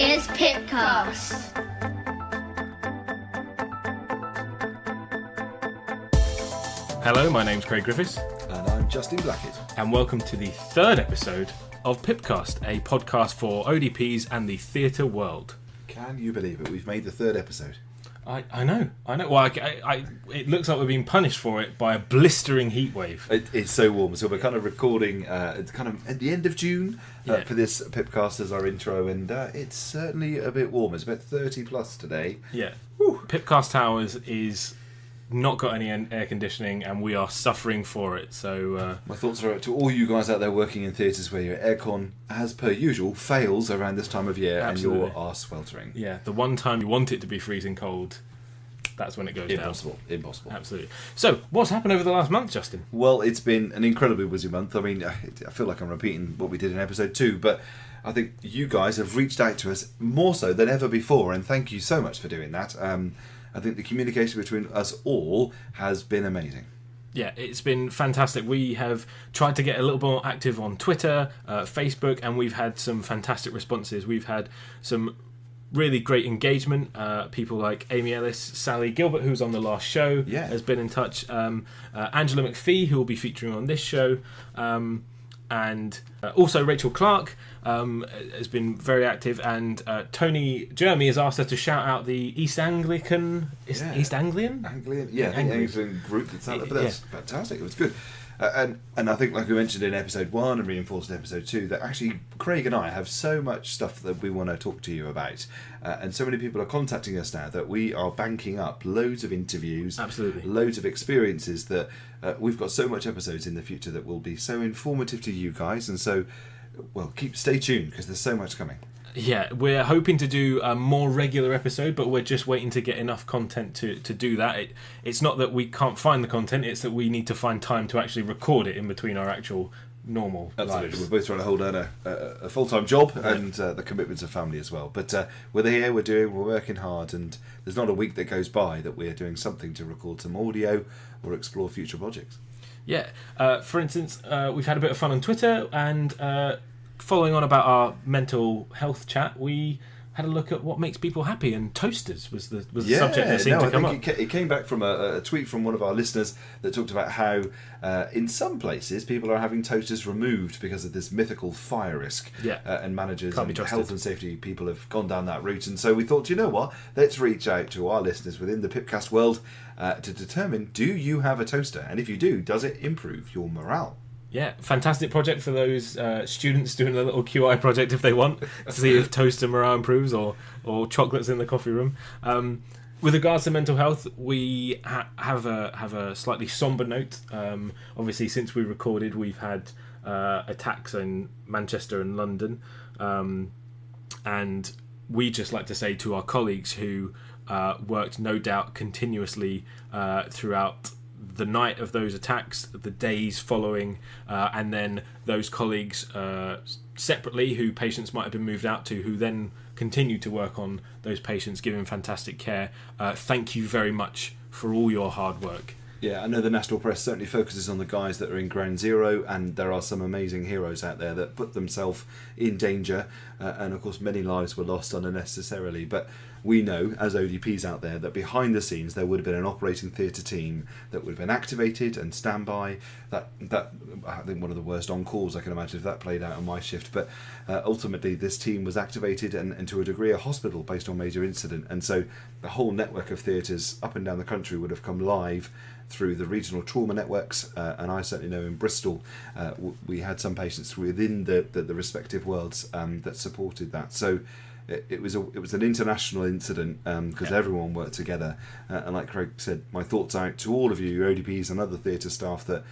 is PIPcast. Hello, my name's Craig Griffiths. And I'm Justin Blackett. And welcome to the third episode of PIPcast, a podcast for ODPs and the theatre world. Can you believe it? We've made the third episode. I know. Well, it looks like we're being punished for it by a blistering heat wave. It's so warm. So we're kind of recording it's kind of at the end of June for this PIPcast as our intro, and it's certainly a bit warm. It's about 30 plus today. Yeah. Whew. PIPcast Towers is not got any air conditioning, and we are suffering for it. So my thoughts are out to all you guys out there working in theatres where your aircon, as per usual, fails around this time of year. Absolutely. And you are sweltering. Yeah, the one time you want it to be freezing cold, that's when it goes down. Impossible. Absolutely. So, what's happened over the last month, Justin? Well, it's been an incredibly busy month. I mean, I feel like I'm repeating what we did in episode 2, but I think you guys have reached out to us more so than ever before, and thank you so much for doing that. I think the communication between us all has been amazing. Yeah, it's been fantastic. We have tried to get a little more active on Twitter, Facebook, and we've had some fantastic responses. We've had some really great engagement. People like Amy Ellis, Sally Gilbert, who was on the last show, has been in touch. Angela McPhee, who will be featuring on this show. And also Rachel Clark has been very active, and Tony Jeremy has asked us to shout out the East Anglian Anglian group that's out there. But that's fantastic. It was good. And I think, like we mentioned in episode 1 and reinforced in episode 2, that actually Craig and I have so much stuff that we want to talk to you about, and so many people are contacting us now that we are banking up loads of interviews, absolutely, loads of experiences that we've got so much episodes in the future that will be so informative to you guys, and so stay tuned because there's so much coming. Yeah, we're hoping to do a more regular episode, but we're just waiting to get enough content to do that. It's not that we can't find the content, it's that we need to find time to actually record it in between our actual normal lives. We're both trying to hold down a full-time job and the commitments of family as well. But we're here, we're working hard, and there's not a week that goes by that we're doing something to record some audio or explore future projects. Yeah, for instance, we've had a bit of fun on Twitter, and following on about our mental health chat, we had a look at what makes people happy, and toasters was the subject that seemed to come up. It came back from a tweet from one of our listeners that talked about how in some places people are having toasters removed because of this mythical fire risk. And managers and health and safety people have gone down that route. And so we thought, you know what, let's reach out to our listeners within the PIPcast world to determine, do you have a toaster? And if you do, does it improve your morale? Yeah, fantastic project for those students doing a little QI project if they want to see if toaster morale improves or chocolates in the coffee room. With regards to mental health, we have a slightly somber note. Obviously, since we recorded, we've had attacks in Manchester and London, and we just like to say to our colleagues who worked, no doubt, continuously throughout the night of those attacks, the days following, and then those colleagues separately who patients might have been moved out to, who then continue to work on those patients, giving fantastic care. Thank you very much for all your hard work. Yeah, I know the national press certainly focuses on the guys that are in ground zero, and there are some amazing heroes out there that put themselves in danger, and of course many lives were lost unnecessarily. But we know, as ODPs out there, that behind the scenes there would have been an operating theatre team that would have been activated and standby. That I think one of the worst on-calls I can imagine if that played out on my shift. But ultimately this team was activated and to a degree a hospital based on major incident. And so the whole network of theatres up and down the country would have come live through the regional trauma networks, and I certainly know in Bristol we had some patients within the respective worlds that supported that. So it was an international incident because everyone worked together, and like Craig said, my thoughts out to all of you ODPs and other theatre staff that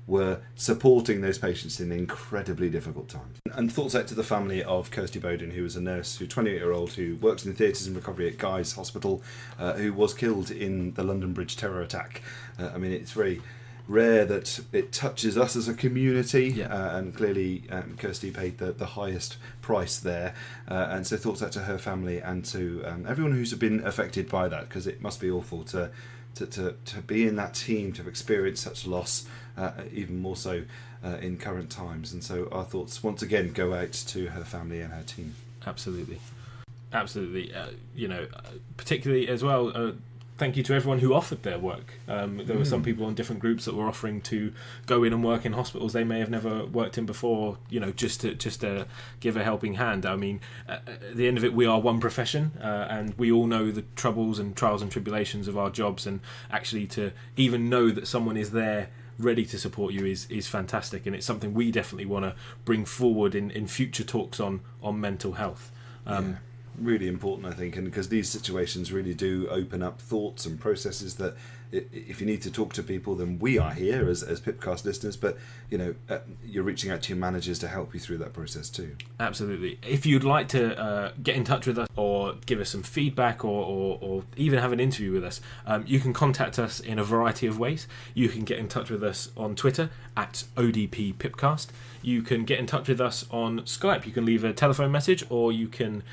were supporting those patients in incredibly difficult times. And thoughts out to the family of Kirsty Bowden, who was a nurse, 28-year-old, who works in theatres and recovery at Guy's Hospital, who was killed in the London Bridge terror attack. I mean, it's very rare that it touches us as a community, and clearly Kirsty paid the highest price there, and so thoughts out to her family and to everyone who's been affected by that, because it must be awful to be in that team, to experience such loss, even more so in current times. And so our thoughts once again go out to her family and her team. Absolutely. Absolutely. Particularly as well, thank you to everyone who offered their work. There were some people on different groups that were offering to go in and work in hospitals they may have never worked in before, just to give a helping hand. I mean, at the end of it, we are one profession, and we all know the troubles and trials and tribulations of our jobs, and actually to even know that someone is there ready to support you is fantastic, and it's something we definitely want to bring forward in future talks on mental health. Really important, I think, and because these situations really do open up thoughts and processes that if you need to talk to people, then we are here as PIPcast listeners, but you're reaching out to your managers to help you through that process too. Absolutely. If you'd like to get in touch with us or give us some feedback or even have an interview with us, you can contact us in a variety of ways. You can get in touch with us on Twitter at ODPPipcast. You can get in touch with us on Skype. You can leave a telephone message, or you can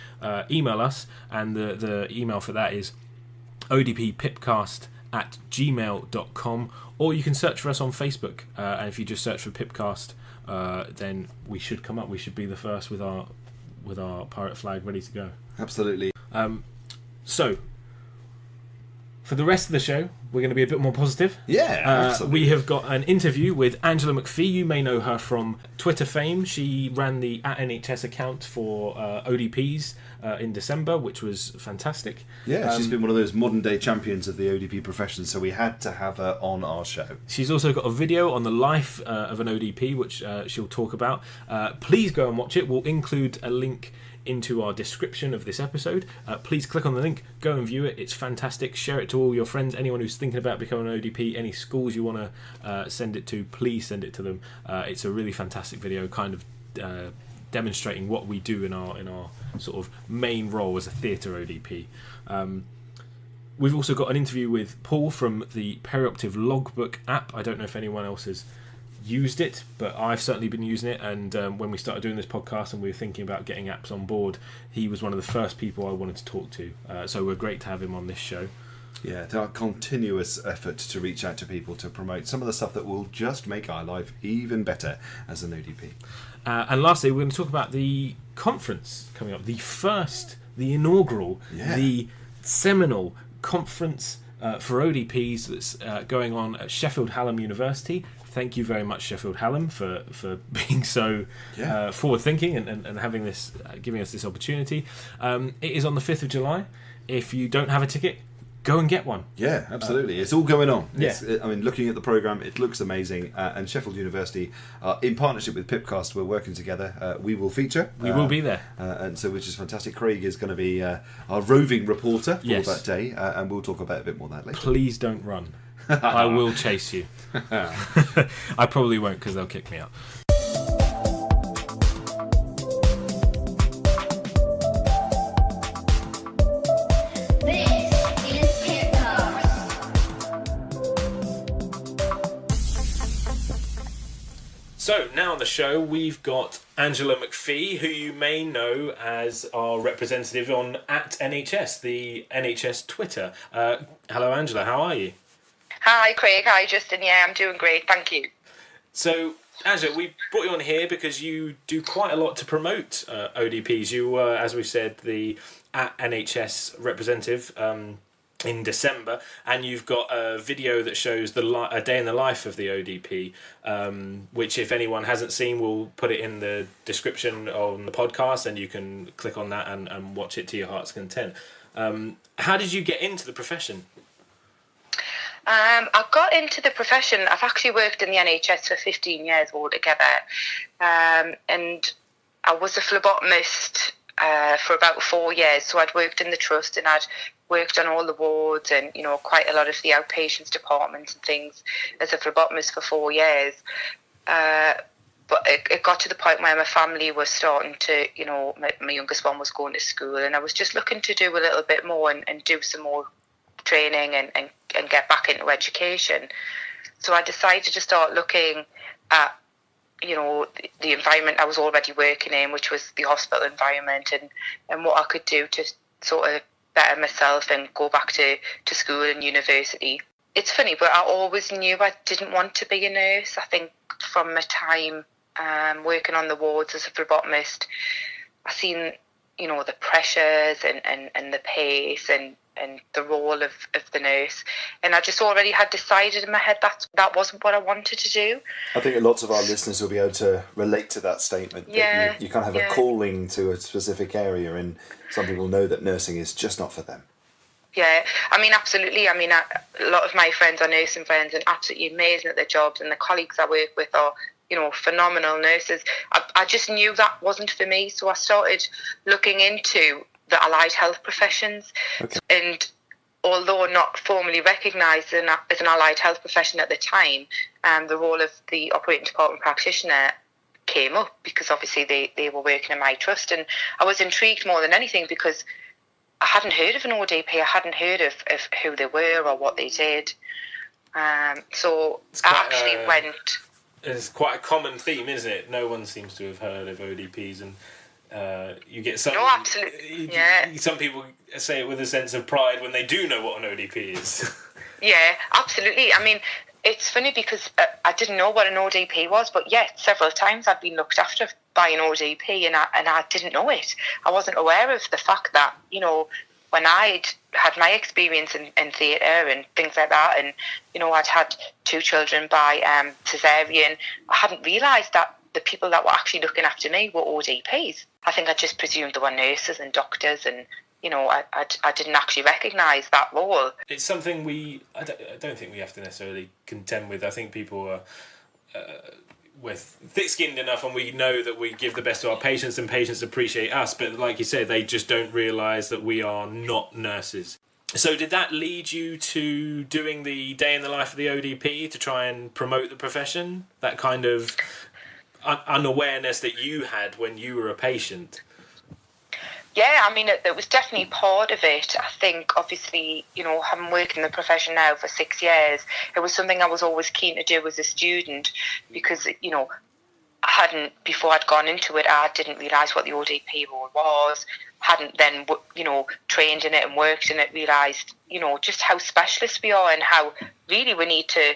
email us, and the email for that is odppipcast@gmail.com, or you can search for us on Facebook, and if you just search for Pipcast, then we should come up. We should be the first with our pirate flag ready to go. Absolutely. So for the rest of the show, we're going to be a bit more positive. Yeah, absolutely. We have got an interview with Angela McPhee. You may know her from Twitter fame. She ran the @NHS account for ODPs in December, which was fantastic. Yeah, she's been one of those modern-day champions of the ODP profession, so we had to have her on our show. She's also got a video on the life of an ODP, which she'll talk about. Please go and watch it. We'll include a link into our description of this episode. Please click on the link, go and view it. It's fantastic. Share it to all your friends, anyone who's thinking about becoming an ODP, any schools you want to send it to, please send it to them. It's a really fantastic video, kind of demonstrating what we do in our sort of main role as a theatre ODP. We've also got an interview with Paul from the Preoperative Logbook app. I don't know if anyone else has used it, but I've certainly been using it, and when we started doing this podcast and we were thinking about getting apps on board, he was one of the first people I wanted to talk to, so we're great to have him on this show. Yeah, it's our continuous effort to reach out to people to promote some of the stuff that will just make our life even better as an ODP. And lastly, we're going to talk about the conference coming up, the inaugural, the seminal conference for ODPs that's going on at Sheffield Hallam University. Thank you very much, Sheffield Hallam, for being so forward-thinking and having this, giving us this opportunity. It is on the 5th of July. If you don't have a ticket, go and get one. Yeah, absolutely. It's all going on. Looking at the programme, it looks amazing. And Sheffield University, in partnership with PIPcast, we're working together. We will feature. We will be there. And so, which is fantastic. Craig is going to be our roving reporter for that day. And we'll talk about a bit more of that later. Please don't run. I will chase you. I probably won't, because they'll kick me out. So now on the show we've got Angela McPhee, who you may know as our representative on @NHS, the NHS Twitter. Hello Angela, how are you? Hi Craig, hi Justin, yeah, I'm doing great, thank you. So Angela, we brought you on here because you do quite a lot to promote ODPs. You were, as we said, the @NHS representative in December, and you've got a video that shows a day in the life of the ODP, which if anyone hasn't seen, we'll put it in the description on the podcast, and you can click on that and watch it to your heart's content. How did you get into the profession? I got into the profession, I've actually worked in the NHS for 15 years altogether, and I was a phlebotomist for about 4 years. So I'd worked in the trust and I'd worked on all the wards and, quite a lot of the outpatients departments and things as a phlebotomist for 4 years. But it got to the point where my family was starting to, my youngest one was going to school, and I was just looking to do a little bit more and do some more training and get back into education. So I decided to start looking at the environment I was already working in, which was the hospital environment, and what I could do to sort of better myself and go back to school and university. It's funny, but I always knew I didn't want to be a nurse. I think from my time working on the wards as a phlebotomist, I seen the pressures and the pace and the role of the nurse. And I just already had decided in my head that wasn't what I wanted to do. I think lots of our listeners will be able to relate to that statement. Yeah, that you kind of have a calling to a specific area, and some people know that nursing is just not for them. Yeah, I mean, absolutely. I mean, a lot of my friends are nursing friends and absolutely amazing at their jobs, and the colleagues I work with are, phenomenal nurses. I just knew that wasn't for me, so I started looking into the allied health professions. Okay. And although not formally recognised as an allied health profession at the time, the role of the operating department practitioner came up because obviously they were working in my trust, and I was intrigued more than anything because I hadn't heard of an ODP. I hadn't heard of who they were or what they did. So I actually went. It's quite a common theme, isn't it? No one seems to have heard of ODPs, and you get some. No, absolutely. Yeah. Some people say it with a sense of pride when they do know what an ODP is. Yeah, absolutely. I mean, it's funny because I didn't know what an ODP was, but yet several times I've been looked after by an ODP, and I didn't know it. I wasn't aware of the fact that, when I'd had my experience in theatre and things like that, and, I'd had 2 children by cesarean, I hadn't realised that the people that were actually looking after me were ODPs. I think I just presumed they were nurses and doctors, and I didn't actually recognise that role. It's something I don't think we have to necessarily contend with. I think people are we're thick-skinned enough, and we know that we give the best to our patients, and patients appreciate us. But like you said, they just don't realise that we are not nurses. So did that lead you to doing the day in the life of the ODP to try and promote the profession? That kind of unawareness that you had when you were a patient? Yeah, I mean, it was definitely part of it. I think, obviously, having worked in the profession now for 6 years, it was something I was always keen to do as a student because, before I'd gone into it, I didn't realise what the ODP role was, hadn't then, trained in it and worked in it, realised, just how specialist we are and how really we need to,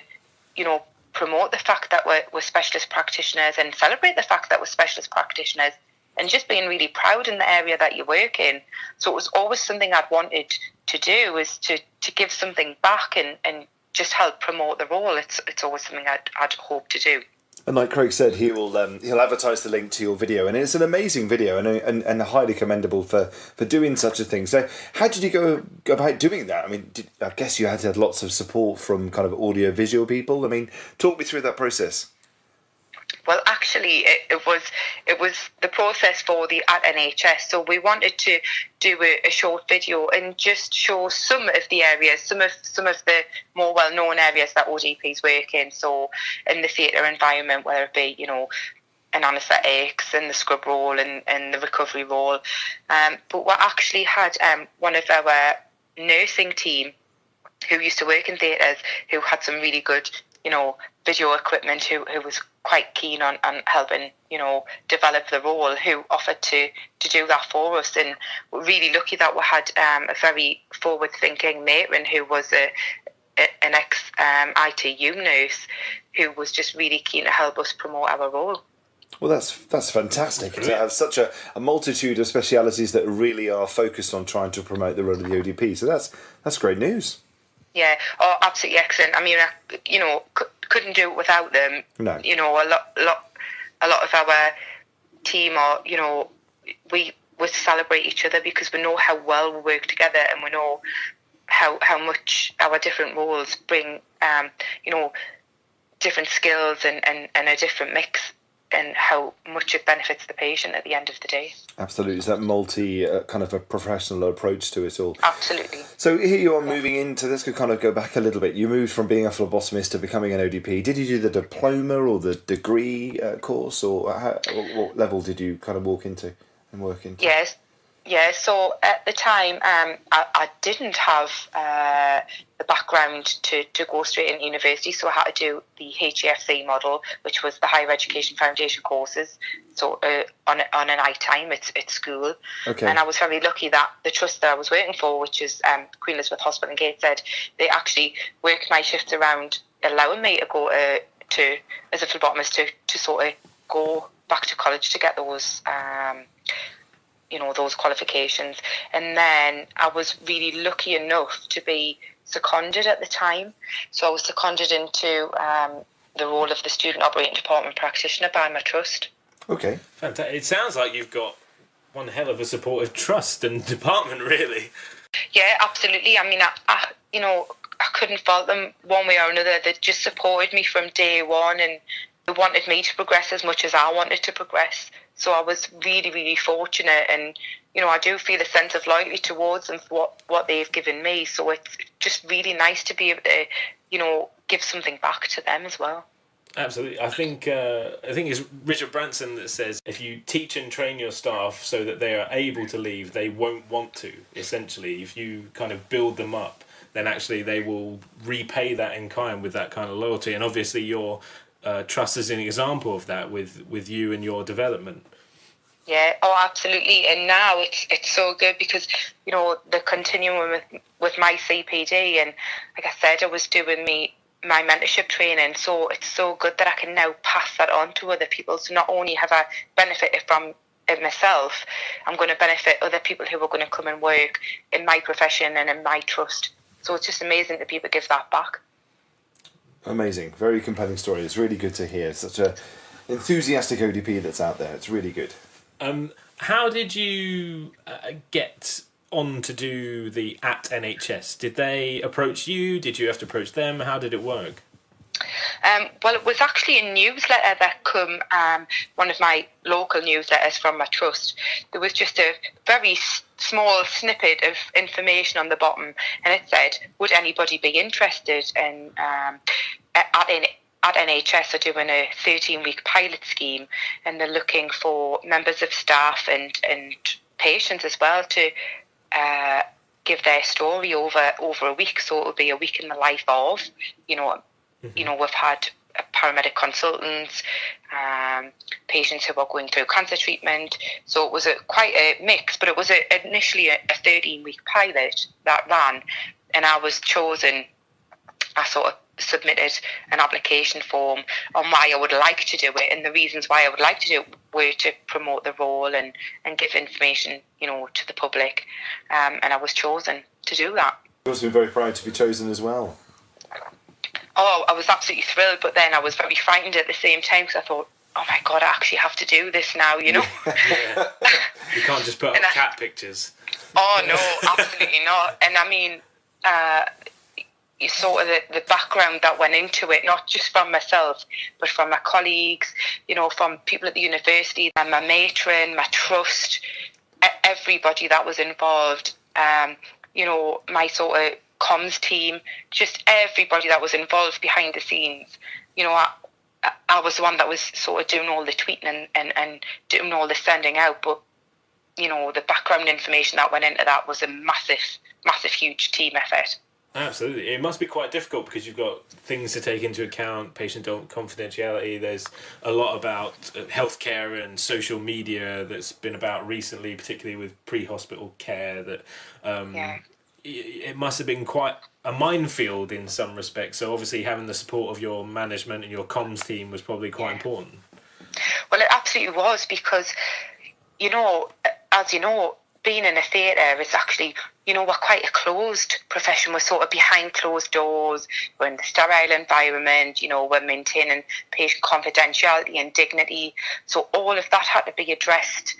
promote the fact that we're specialist practitioners and celebrate the fact that we're specialist practitioners. And just being really proud in the area that you work in. So it was always something I'd wanted to do, is to give something back and just help promote the role. It's always something I'd hoped to do. And like Craig said, he'll advertise the link to your video, and it's an amazing video and highly commendable for doing such a thing. So how did you go about doing that? I mean, I guess you had to have lots of support from kind of audio-visual people. I mean, talk me through that process. Well, actually, it was the process for the at NHS. So we wanted to do a short video and just show some of the areas, some of the more well-known areas that ODPs work in. So in the theatre environment, whether it be, an anaesthetics and the scrub role and the recovery role. But we actually had one of our nursing team who used to work in theatres, who had some really good, video equipment, who was quite keen on helping, develop the role, who offered to do that for us. And we're really lucky that we had a very forward-thinking matron who was an ex-ITU nurse who was just really keen to help us promote our role. Well, that's fantastic to have such a multitude of specialities that really are focused on trying to promote the role of the ODP. So that's great news. Yeah, absolutely excellent. I mean, couldn't do it without them. No. A lot of our team are, we celebrate each other because we know how well we work together, and we know how much our different roles bring, different skills and a different mix, and how much it benefits the patient at the end of the day. Absolutely. It's that multi kind of a professional approach to it all. Absolutely. So here you are moving into this. Could kind of go back a little bit. You moved from being a phlebotomist to becoming an ODP. Did you do the diploma or the degree course, or what level did you kind of walk into and work into? Yes. Yeah, so at the time, I didn't have the background to go straight into university, so I had to do the HEFC model, which was the Higher Education Foundation courses, so on a night time at school. Okay. And I was very lucky that the trust that I was working for, which is Queen Elizabeth Hospital in Gateshead, they actually worked my shifts around allowing me to go to as a phlebotomist to sort of go back to college to get those those qualifications. And then I was really lucky enough to be seconded at the time. So I was seconded into the role of the student operating department practitioner by my trust. Okay. Fantastic. It sounds like you've got one hell of a supportive trust and department, really. Yeah, absolutely. I mean, I couldn't fault them one way or another. They just supported me from day one, and they wanted me to progress as much as I wanted to progress. So I was really, really fortunate, and I do feel a sense of loyalty towards them for what they've given me. So it's just really nice to be able to, give something back to them as well. Absolutely. I think it's Richard Branson that says if you teach and train your staff so that they are able to leave, they won't want to. Essentially, if you kind of build them up, then actually they will repay that in kind with that kind of loyalty. And obviously, your trust is an example of that with you and your development. Yeah, absolutely. And now it's so good because, they're continuing with my CPD. And like I said, I was doing my mentorship training. So it's so good that I can now pass that on to other people. So not only have I benefited from it myself, I'm going to benefit other people who are going to come and work in my profession and in my trust. So it's just amazing that people give that back. Amazing. Very compelling story. It's really good to hear. Such a enthusiastic ODP that's out there. It's really good. How did you get on to do the at NHS? Did they approach you? Did you have to approach them? How did it work? Well, it was actually a newsletter that come, one of my local newsletters from my trust. There was just a very small snippet of information on the bottom, and it said, would anybody be interested in at NHS are doing a 13-week pilot scheme, and they're looking for members of staff and patients as well to give their story over a week. So it'll be a week in the life of, we've had paramedic consultants, patients who are going through cancer treatment. So it was quite a mix, but it was initially a 13-week pilot that ran, and I was chosen. I sort of submitted an application form on why I would like to do it, and the reasons why I would like to do it were to promote the role and give information, to the public, and I was chosen to do that. You must be very proud to be chosen as well. Oh, I was absolutely thrilled, but then I was very frightened at the same time because I thought, oh my God, I actually have to do this now, Yeah. You can't just put up cat pictures. Oh no, absolutely not. And I mean, you sort of the background that went into it, not just from myself, but from my colleagues, from people at the university, and my matron, my trust, everybody that was involved, my sort of comms team, just everybody that was involved behind the scenes. I was the one that was sort of doing all the tweeting and doing all the sending out, but the background information that went into that was a massive, huge team effort. Absolutely. It must be quite difficult because you've got things to take into account, patient confidentiality. There's a lot about healthcare and social media that's been about recently, particularly with pre-hospital care, that it must have been quite a minefield in some respects. So obviously having the support of your management and your comms team was probably quite important. Well, it absolutely was because, as you know, being in a theatre is actually, we're quite a closed profession. We're sort of behind closed doors. We're in the sterile environment. We're maintaining patient confidentiality and dignity. So all of that had to be addressed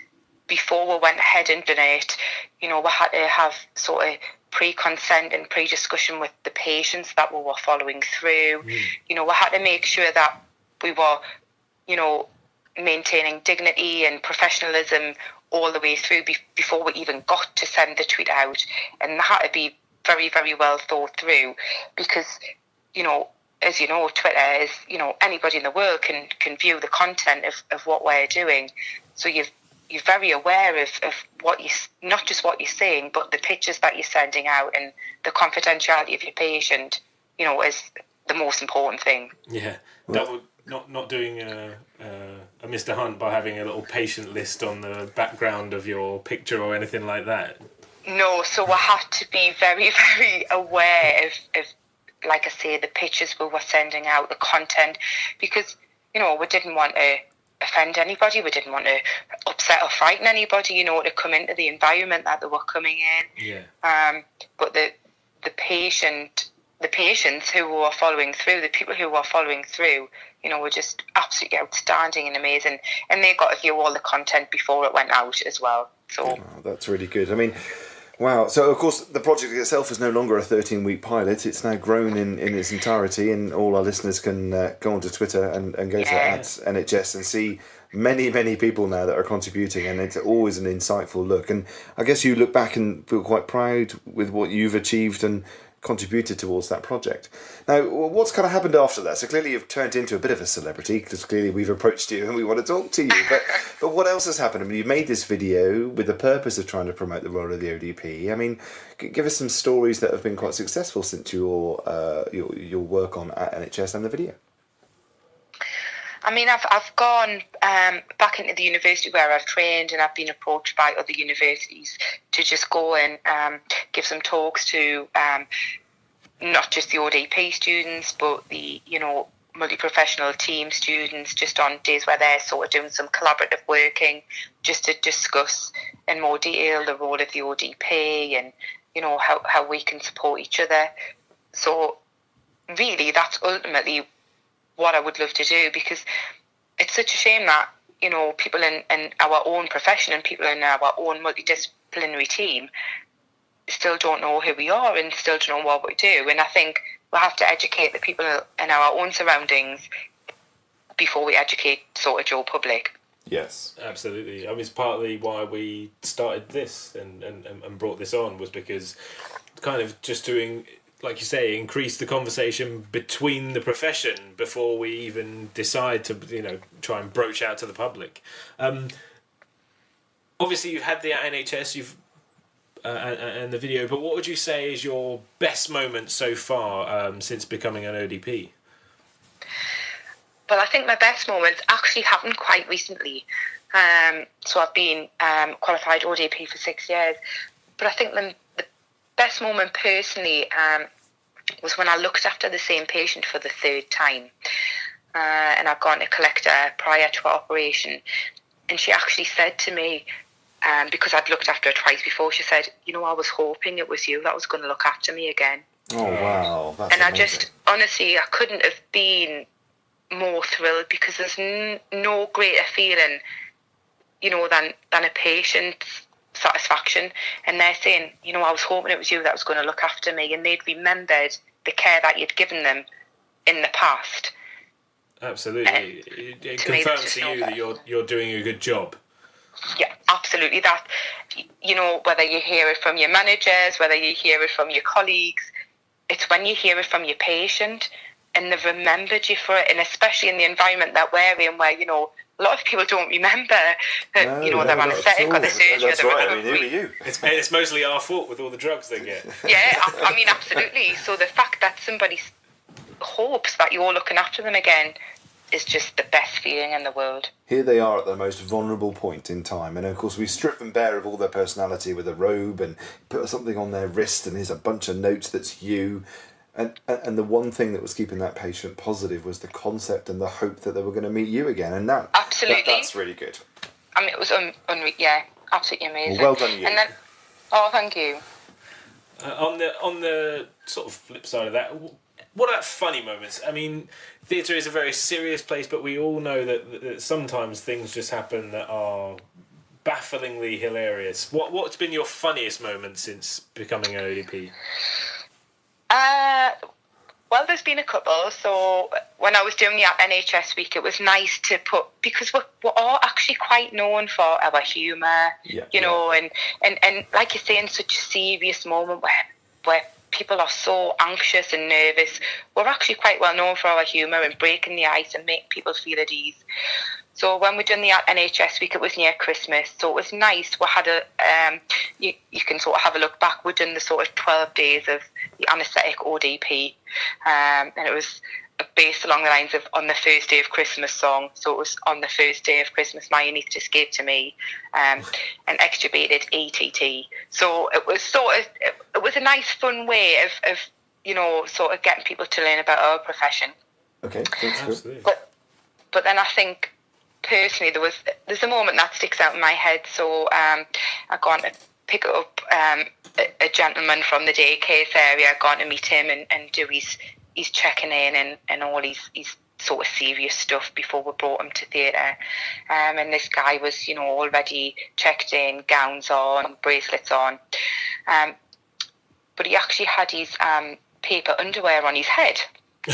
before we went ahead and done it. We had to have sort of pre-consent and pre-discussion with the patients that we were following through. We had to make sure that we were, maintaining dignity and professionalism all the way through before we even got to send the tweet out. And that had to be very, very well thought through because, as you know, Twitter is, anybody in the world can view the content of what we're doing. So you're very aware of what not just what you're saying, but the pictures that you're sending out, and the confidentiality of your patient, is the most important thing. Yeah, that would not doing a Mr. Hunt by having a little patient list on the background of your picture or anything like that. No, so I had to be very, very aware of, like I say, the pictures we were sending out, the content, because we didn't want to offend anybody. We didn't want to upset upset or frighten anybody, you know, to come into the environment that they were coming in. Yeah. But the patients who were following through, the people who were following through, you know, were just absolutely outstanding and amazing. And they got to view all the content before it went out as well. So that's really good. I mean, wow. So, of course, the project itself is no longer a 13-week pilot. It's now grown in its entirety, and all our listeners can go onto Twitter and go to @NHS and see many people now that are contributing, and it's always an insightful look. And I guess you look back and feel quite proud with what you've achieved and contributed towards that project. Now, what's kind of happened after that? So clearly you've turned into a bit of a celebrity, because clearly we've approached you and we want to talk to you. But what else has happened? I mean, you've made this video with the purpose of trying to promote the role of the ODP. I mean, give us some stories that have been quite successful since your work on @NHS and the video. I mean, I've gone back into the university where I've trained, and I've been approached by other universities to just go and give some talks to not just the ODP students, but the, you know, multi-professional team students, just on days where they're sort of doing some collaborative working, just to discuss in more detail the role of the ODP and, you know, how we can support each other. So really, that's ultimately what I would love to do, because it's such a shame that, you know, people in our own profession and people in our own multidisciplinary team still don't know who we are and still don't know what we do. And I think we'll have to educate the people in our own surroundings before we educate sort of Joe public. Yes, absolutely. I mean, it's partly why we started this and brought this on, was because kind of just doing, like you say, increase the conversation between the profession before we even decide to, you know, try and broach out to the public. Obviously, you've had the NHS, and the video, but what would you say is your best moment so far since becoming an ODP? Well, I think my best moments actually happened quite recently. So I've been qualified ODP for 6 years, but I think the best moment personally was when I looked after the same patient for the third time. And I'd gone to collect her prior to her operation. And she actually said to me, because I'd looked after her twice before, she said, you know, I was hoping it was you that was going to look after me again. Oh, wow. That's and amazing. I just, honestly, I couldn't have been more thrilled, because there's no greater feeling, you know, than a patient's satisfaction. And they're saying, you know, I was hoping it was you that was going to look after me, and they'd remembered the care that you'd given them in the past. Absolutely. It confirms to you that you're doing a good job. Yeah, absolutely. That, you know, whether you hear it from your managers, whether you hear it from your colleagues, it's when you hear it from your patient and they've remembered you for it, and especially in the environment that we're in, where, you know, a lot of people don't remember that, you know, their anaesthetic or the surgery. That's right. I mean, who are you? It's mostly our fault with all the drugs they get. Yeah, I mean, absolutely. So the fact that somebody hopes that you're looking after them again is just the best feeling in the world. Here they are at the most vulnerable point in time, and of course we strip them bare of all their personality with a robe and put something on their wrist, and here's a bunch of notes that's you. And the one thing that was keeping that patient positive was the concept and the hope that they were going to meet you again, and that's really good. I mean, it was yeah, absolutely amazing. Well done, you. And then, oh, thank you. On the sort of flip side of that, what about funny moments? I mean, theatre is a very serious place, but we all know that sometimes things just happen that are bafflingly hilarious. What's been your funniest moment since becoming an ODP? Well, there's been a couple. So when I was doing the NHS week, it was nice to put, because we're all actually quite known for our humour, you know, and like you say, in such a serious moment where people are so anxious and nervous, we're actually quite well known for our humour and breaking the ice and making people feel at ease. So when we done the NHS week, it was near Christmas, so it was nice. We had you can sort of have a look back. We'd done the sort of 12 days of the anaesthetic ODP, and it was based along the lines of On the First Day of Christmas song. So it was On the First Day of Christmas, My Unique Escape to Me, and extubated ETT. So it was it was a nice, fun way of you know, sort of getting people to learn about our profession. Okay, that's good. But then I think personally, there's a moment that sticks out in my head. So I gone to pick up a gentleman from the daycare area. Gone to meet him and do his checking in and all his sort of serious stuff before we brought him to theatre. And this guy was, already checked in, gowns on, bracelets on. But he actually had his paper underwear on his head. So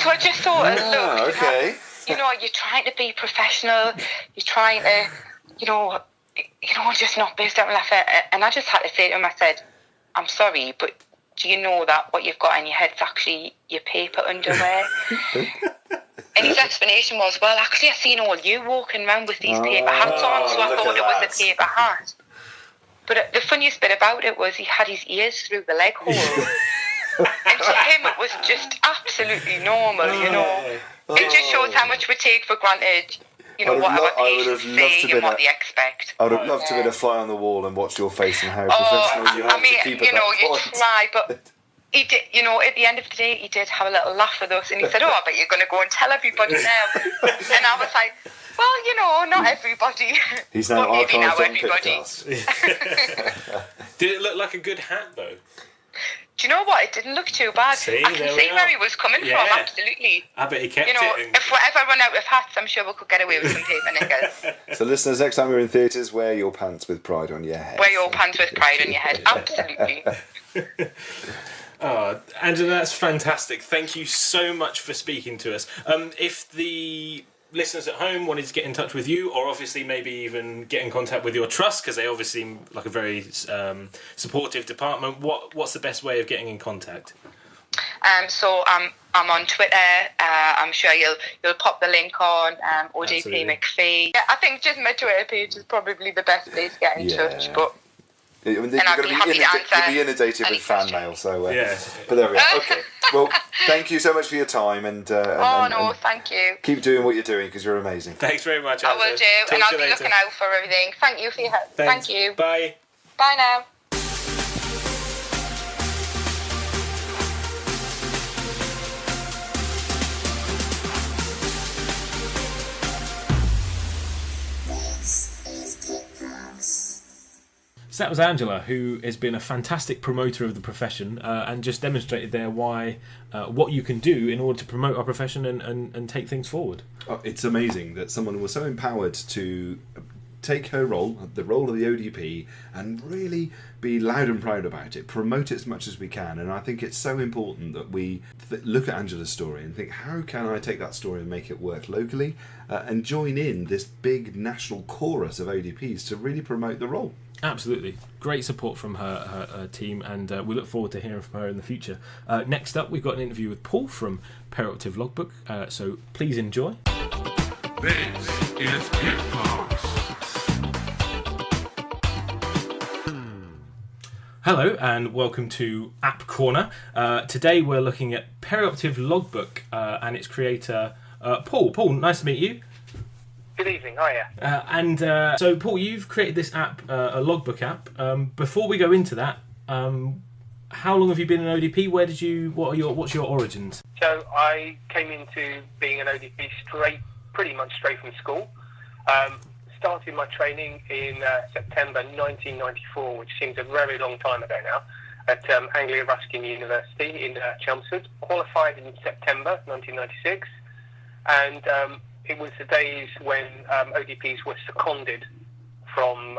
I just thought, look, okay. You're trying to be professional. You're trying to, just not burst out and laugh. And I just had to say to him, I said, I'm sorry, but do you know that what you've got in your head's actually your paper underwear? And his explanation was, well, actually, I seen all you walking around with these paper hats on, so I thought it was a paper hat. But the funniest bit about it was he had his ears through the leg hole. And to him, it was just absolutely normal, It just shows how much we take for granted, what our patients say and what they expect. I would have loved to be a fly on the wall and watch your face and how professional you have to keep it you try, but he did, at the end of the day, he did have a little laugh with us, and he said, I bet you're going to go and tell everybody now. And I was like, well, not everybody. He's now but maybe now archived on everybody. PIPcast. Did it look like a good hat, though? Do you know what? It didn't look too bad. I can see where he was coming from, absolutely. I bet he kept it. If we ever run out of hats, I'm sure we could get away with some paper knickers. So listeners, next time you're in theatres, wear your pants with pride on your head. Wear your pants with pride on your head, absolutely. Oh, Angela, that's fantastic. Thank you so much for speaking to us. If the listeners at home wanted to get in touch with you, or obviously maybe even get in contact with your trust, because they obviously seem like a very supportive department, what's the best way of getting in contact? So I'm on Twitter. I'm sure you'll pop the link on ODP McPhee. Yeah, I think just my Twitter page is probably the best place to get in touch. But you're going to be inundated with fan mail, so but there we are. Okay, well, thank you so much for your time, and thank you. Keep doing what you're doing because you're amazing. Thanks very much, I will do, and I'll be looking out for everything. Thank you for your help. Thanks. Thank you. Bye. Bye now. So that was Angela, who has been a fantastic promoter of the profession and just demonstrated there why what you can do in order to promote our profession and take things forward. It's amazing that someone was so empowered to take her role, the role of the ODP, and really be loud and proud about it, promote it as much as we can. And I think it's so important that we look at Angela's story and think, how can I take that story and make it work locally and join in this big national chorus of ODPs to really promote the role. Absolutely. Great support from her team, and we look forward to hearing from her in the future. Next up, we've got an interview with Paul from Preoperative Logbook, so please enjoy. This is PIPcast. Hello and welcome to App Corner. Today we're looking at Preoperative Logbook and its creator, Paul. Paul, nice to meet you. Good evening, hiya. So Paul, you've created this app, a logbook app. Before we go into that, how long have you been an ODP? What's your origins? So I came into being an ODP pretty much straight from school. Started my training in September 1994, which seems a very long time ago now, at Anglia Ruskin University in Chelmsford. Qualified in September 1996, and it was the days when ODPs were seconded from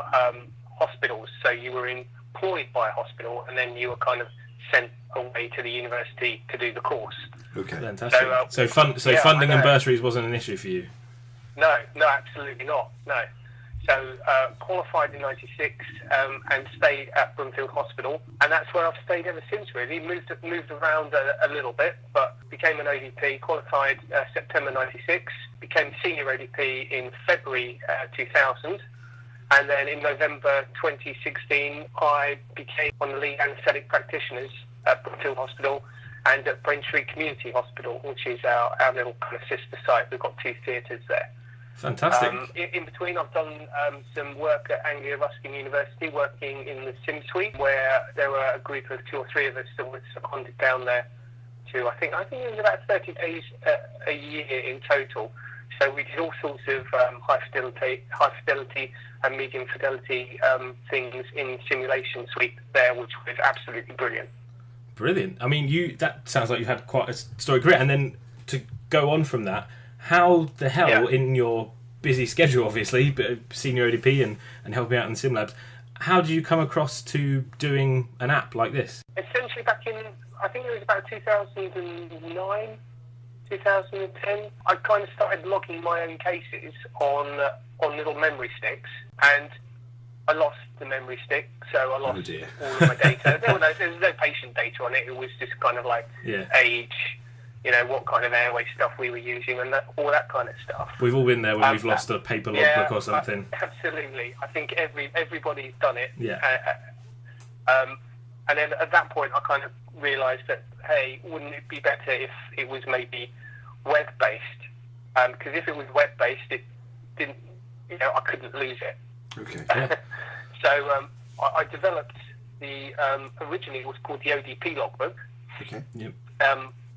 hospitals. So you were employed by a hospital, and then you were kind of sent away to the university to do the course. Okay, fantastic. So funding and bursaries wasn't an issue for you? No, absolutely not. No. So qualified in '96 and stayed at Broomfield Hospital, and that's where I've stayed ever since. Really moved around a little bit, but became an ODP. Qualified September '96, became senior ODP in February 2000, and then in November 2016 I became one of the lead anaesthetic practitioners at Broomfield Hospital and at Braintree Community Hospital, which is our little kind of sister site. We've got 2 theatres there. Fantastic. In between, I've done some work at Anglia Ruskin University, working in the Sim Suite, where there were a group of 2 or 3 of us that were seconded down there to, I think it was about 30 days a year in total. So we did all sorts of high fidelity and medium fidelity things in simulation suite there, which was absolutely brilliant. Brilliant. I mean, that sounds like you've had quite a story career. And then to go on from that, how the hell in your busy schedule, obviously, but senior ODP and helping out in sim labs, how did you come across to doing an app like this? Essentially back in, I think it was about 2009, 2010, I kind of started logging my own cases on little memory sticks, and I lost the memory stick, so I lost all of my data. There was no patient data on it. It was just kind of like age, what kind of airway stuff we were using, and all that kind of stuff. We've all been there when we've lost a paper logbook or something. Absolutely. I think everybody's done it. Yeah. And then at that point, I kind of realised that, hey, wouldn't it be better if it was maybe web-based? Because if it was web-based, it didn't, I couldn't lose it. Okay. Yeah. So I developed originally it was called the ODP logbook. Okay. Yep.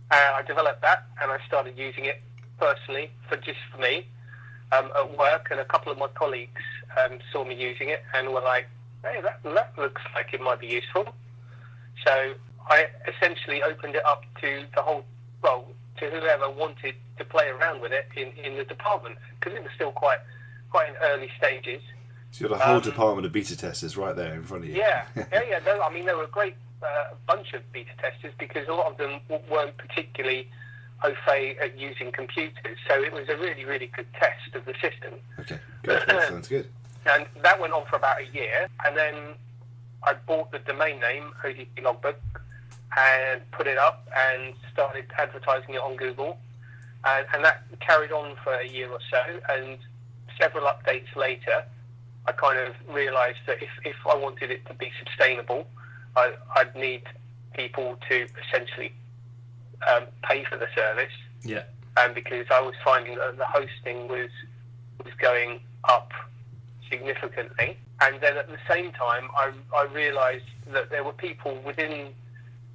I developed that, and I started using it personally for me at work, and a couple of my colleagues saw me using it and were like, hey, that looks like it might be useful. So I essentially opened it up to to whoever wanted to play around with it in the department, because it was still quite in early stages. So you've got a whole department of beta testers right there in front of you. Yeah. No, I mean, there were a great bunch of beta testers, because a lot of them weren't particularly au fait at using computers. So it was a really, really good test of the system. Okay, good. That sounds good. And that went on for about a year, and then I bought the domain name ODP Logbook and put it up and started advertising it on Google, and that carried on for a year or so. And several updates later, I kind of realised that if I wanted it to be sustainable, I'd need people to essentially pay for the service. Yeah. And because I was finding that the hosting was going up significantly. And then at the same time, I realised that there were people within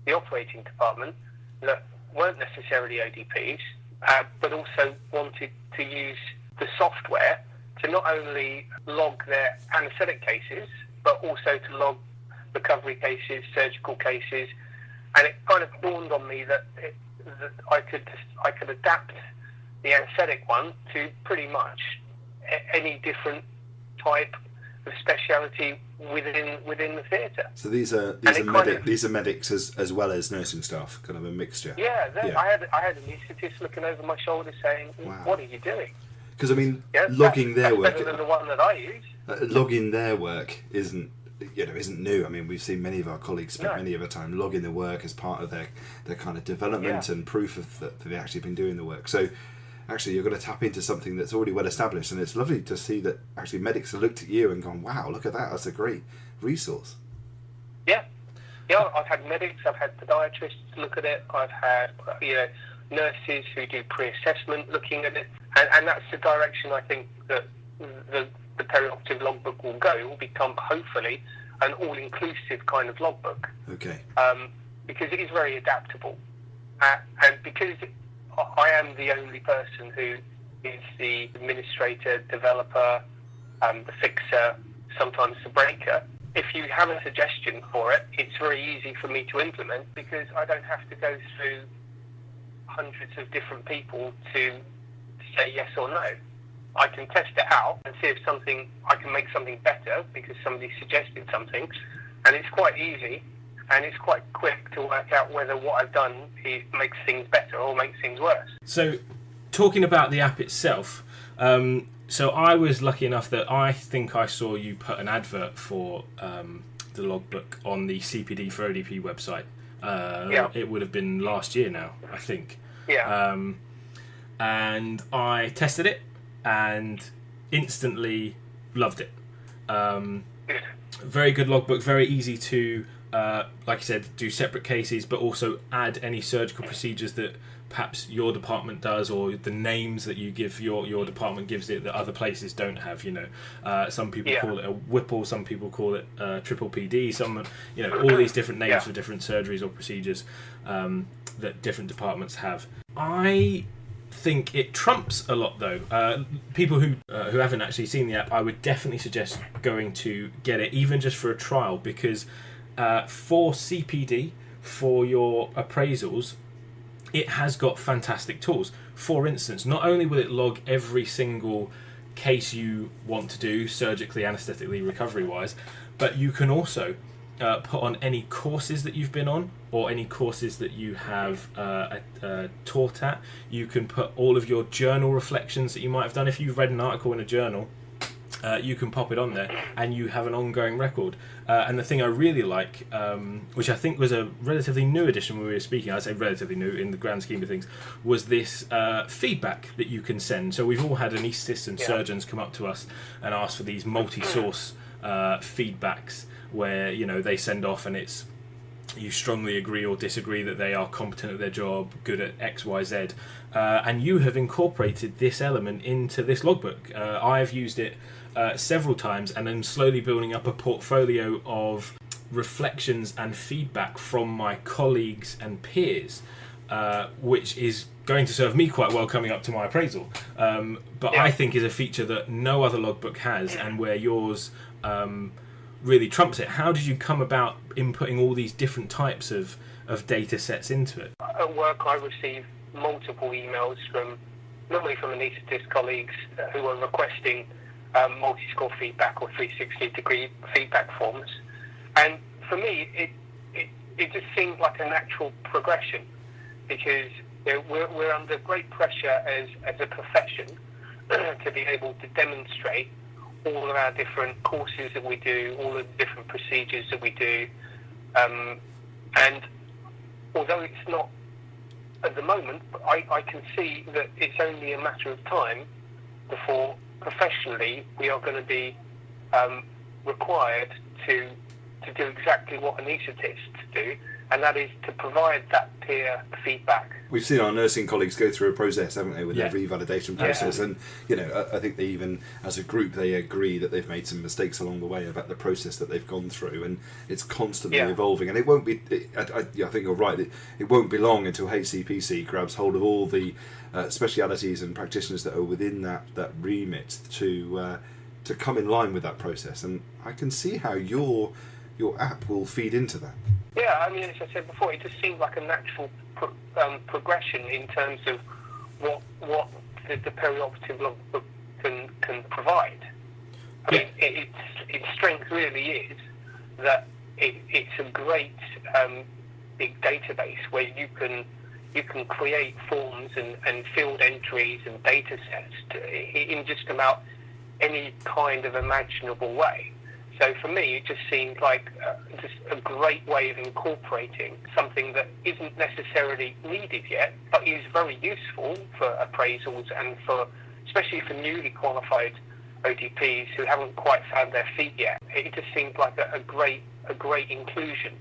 the operating department that weren't necessarily ODPs, but also wanted to use the software to not only log their anaesthetic cases, but also to log recovery cases, surgical cases. And it kind of dawned on me that I could adapt the anaesthetic one to pretty much any different type of speciality within the theatre. So these are medics as well as nursing staff, kind of a mixture. Yeah. I had an anaesthetist looking over my shoulder saying, Wow. "What are you doing?" Because I mean, logging their work, better than the one that I use. Logging their work isn't new. I mean, we've seen many of our colleagues spend many of our time logging their work as part of their kind of development and proof of that they've actually been doing the work. So actually, you're going to tap into something that's already well established, and it's lovely to see that actually medics have looked at you and gone, "Wow, look at that! That's a great resource." Yeah. I've had medics, I've had podiatrists look at it, I've had nurses who do pre-assessment looking at it, and that's the direction I think that the perioperative logbook will go. It will become hopefully an all-inclusive kind of logbook. Okay. Because it is very adaptable, and because I am the only person who is the administrator, developer, the fixer, sometimes the breaker. If you have a suggestion for it, it's very easy for me to implement, because I don't have to go through hundreds of different people to say yes or no. I can test it out and see if I can make something better because somebody suggested something, and it's quite easy and it's quite quick to work out whether what I've done makes things better or makes things worse. So, talking about the app itself, so I was lucky enough that I think I saw you put an advert for the logbook on the CPD for ODP website. It would have been last year now, I think. Yeah. And I tested it and instantly loved it. Very good logbook, very easy to, like I said, do separate cases, but also add any surgical procedures that perhaps your department does, or the names that you give your department gives it that other places don't have. Some people call it a Whipple, some people call it triple PD, some all these different names for different surgeries or procedures that different departments have. I think it trumps a lot, though. People who haven't actually seen the app, I would definitely suggest going to get it, even just for a trial, because for CPD, for your appraisals, it has got fantastic tools. For instance, not only will it log every single case you want to do surgically, anaesthetically, recovery wise, but you can also put on any courses that you've been on, or any courses that you have taught at. You can put all of your journal reflections that you might have done. If you've read an article in a journal, you can pop it on there, and you have an ongoing record. And the thing I really like, which I think was a relatively new addition when we were speaking, I'd say relatively new in the grand scheme of things, was this feedback that you can send. So we've all had anaesthetists and surgeons come up to us and ask for these multi-source feedbacks, where they send off and it's, you strongly agree or disagree that they are competent at their job, good at X, Y, Z, and you have incorporated this element into this logbook. I've used it several times, and I'm slowly building up a portfolio of reflections and feedback from my colleagues and peers, which is going to serve me quite well coming up to my appraisal. But I think is a feature that no other logbook has, and where yours really trumps it. How did you come about inputting all these different types of data sets into it? At work, I receive multiple emails normally from anaesthetist colleagues who are requesting multi-score feedback or 360-degree feedback forms. And for me, it just seems like a natural progression, because we're under great pressure as a profession to be able to demonstrate all of our different courses that we do, all of the different procedures that we do. And although it's not at the moment, I can see that it's only a matter of time before professionally we are going to be required to do exactly what anaesthetists do, and that is to provide that peer feedback. We've seen our nursing colleagues go through a process, haven't they, with their revalidation process, and I think they even, as a group, they agree that they've made some mistakes along the way about the process that they've gone through, and it's constantly evolving. And it won't be, I think you're right, it won't be long until HCPC grabs hold of all the specialities and practitioners that are within that remit to come in line with that process. And I can see how your app will feed into that. Yeah, I mean, as I said before, it just seems like a natural progression in terms of what the perioperative logbook can provide. I mean, its strength really is that it's a great big database where you can create forms and field entries and data sets in just about any kind of imaginable way. So for me, it just seemed like just a great way of incorporating something that isn't necessarily needed yet, but is very useful for appraisals and especially for newly qualified ODPs who haven't quite found their feet yet. It just seemed like a great inclusion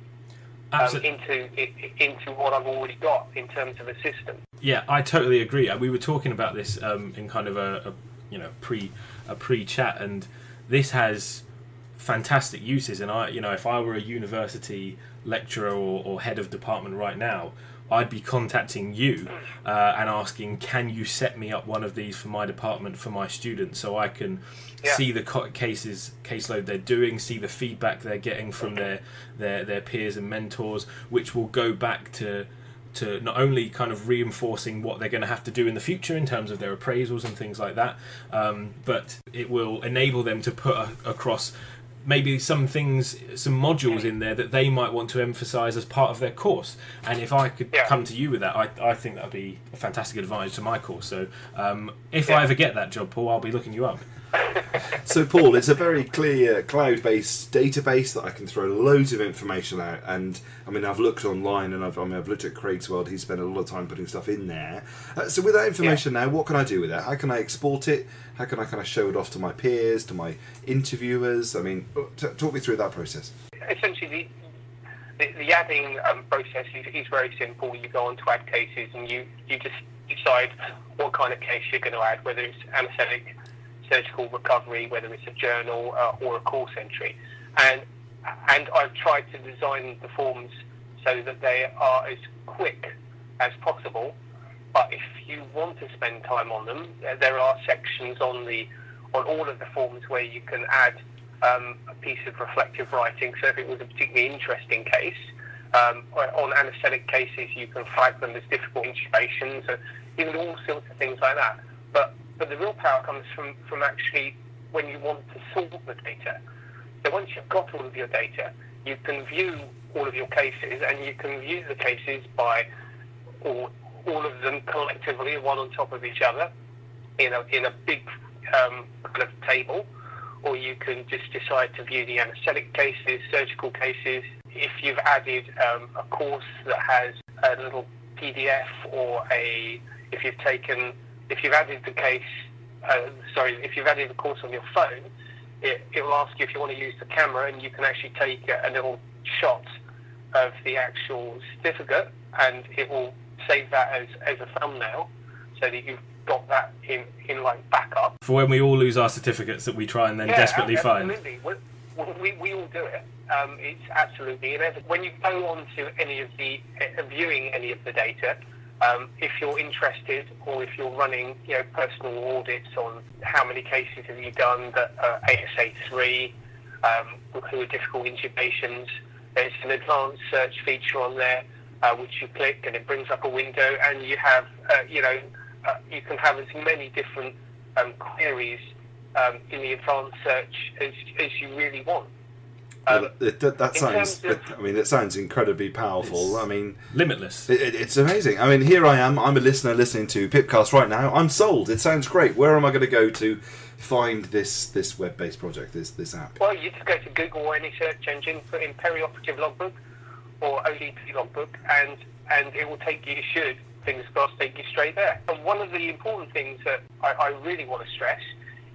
into what I've already got in terms of a system. Yeah, I totally agree. We were talking about this in kind of a pre-chat, and this has fantastic uses. And if I were a university lecturer or head of department right now, I'd be contacting you and asking, can you set me up one of these for my department, for my students, so I can see the caseload they're doing, see the feedback they're getting from their peers and mentors, which will go back to not only kind of reinforcing what they're going to have to do in the future in terms of their appraisals and things like that, but it will enable them to put across maybe some modules in there that they might want to emphasise as part of their course. And if I could come to you with that, I think that would be a fantastic advantage to my course. So if I ever get that job, Paul, I'll be looking you up. So Paul, it's a very clear cloud-based database that I can throw loads of information out, and I mean I've looked online and I've looked at Craig's World. He's spent a lot of time putting stuff in there. So with that information now, what can I do with that? How can I export it? How can I kind of show it off to my peers, to my interviewers? I mean, talk me through that process. Essentially, the adding process is very simple. You go on to add cases, and you just decide what kind of case you're going to add, whether it's anaesthetic, surgical recovery, whether it's a journal or a course entry. And I've tried to design the forms so that they are as quick as possible. But if you want to spend time on them, there are sections on all of the forms where you can add a piece of reflective writing. So if it was a particularly interesting case, on anaesthetic cases, you can flag them as difficult intubations, you can do all sorts of things like that. But the real power comes from actually when you want to sort the data. So once you've got all of your data, you can view all of your cases, and you can view the cases by all of them collectively, one on top of each other, in a big kind of table, or you can just decide to view the anaesthetic cases, surgical cases. If you've added a course that has a little PDF, or if you've added the case, if you've added the course on your phone, it will ask you if you want to use the camera, and you can actually take a little shot of the actual certificate, and it will save that as a thumbnail, so that you've got that in like backup. For when we all lose our certificates that we try and then desperately find. Absolutely. We all do it. It's absolutely inevitable. When you go on to any of the viewing any of the data, if you're interested, or if you're running personal audits on how many cases have you done that are ASA3, who are difficult intubations, there's an advanced search feature on there, which you click, and it brings up a window, and you have you can have as many different queries in the advanced search as you really want. That sounds incredibly powerful. Limitless. It's amazing. Here I am. I'm a listener listening to PIPcast right now. I'm sold. It sounds great. Where am I going to go to find this web-based project, this app? Well, you just go to Google or any search engine, put in Preoperative Logbook or ODP Logbook, and it will take you. Fingers crossed, take you straight there. And one of the important things that I really want to stress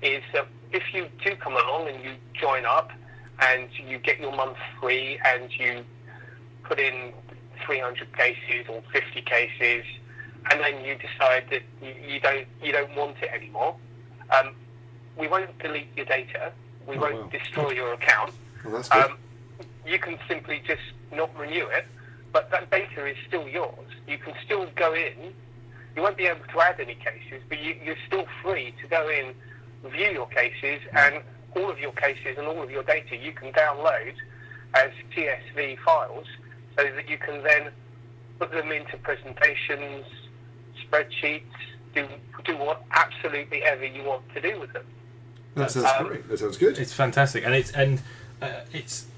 is that if you do come along and you join up, and you get your month free, and you put in 300 cases or 50 cases, and then you decide that you don't want it anymore, we won't delete your data. We won't destroy your account. Well, that's good. You can simply just not renew it, but that data is still yours. You can still go in. You won't be able to add any cases, but you're still free to go in, view your cases, and all of your cases and all of your data you can download as CSV files, so that you can then put them into presentations, spreadsheets, do what absolutely ever you want to do with them. That sounds great. That sounds good. It's fantastic, and it's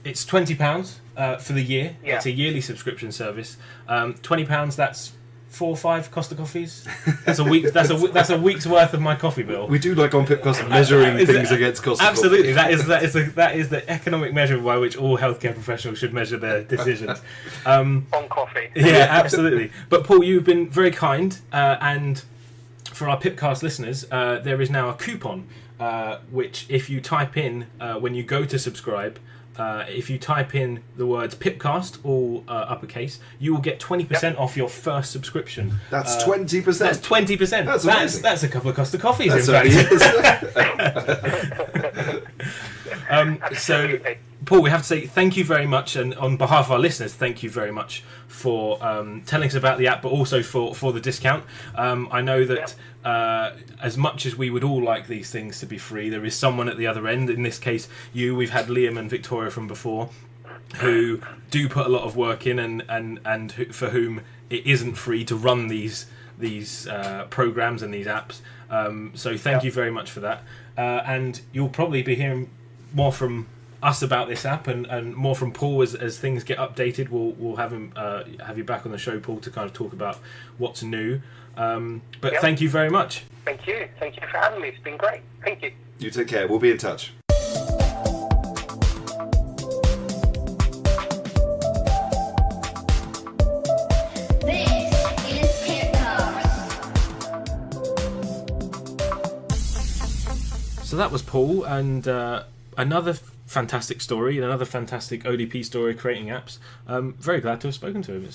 £20 for the year. Yeah. It's a yearly subscription service. £20. That's 4 or 5 Costa coffees. That's a week. That's a week's worth of my coffee bill. We do like on PIPcast measuring things against Costa. Absolutely, that is the economic measure by which all healthcare professionals should measure their decisions. On coffee. Yeah, absolutely. But Paul, you've been very kind, and for our PIPcast listeners, there is now a coupon, which if you type in when you go to subscribe. If you type in the words PIPcast, all uppercase, you will get 20% off your first subscription. That's 20%. That's 20%. That's amazing. That's a couple of Costa coffees, That's in fact. So, Paul, we have to say thank you very much, and on behalf of our listeners, thank you very much for telling us about the app, but also for the discount. I know that as much as we would all like these things to be free, there is someone at the other end. In this case, we've had Liam and Victoria from before, who do put a lot of work in, and for whom it isn't free to run these programs and these apps. So thank you very much for that. And you'll probably be hearing more from us about this app, and more from Paul as things get updated. We'll have him have you back on the show, Paul, to kind of talk about what's new. But thank you very much. Thank you for having me. It's been great. Thank you. You take care. We'll be in touch. This is PIPcast. So that was Paul, and another fantastic story and another fantastic ODP story creating apps. Very glad to have spoken to him.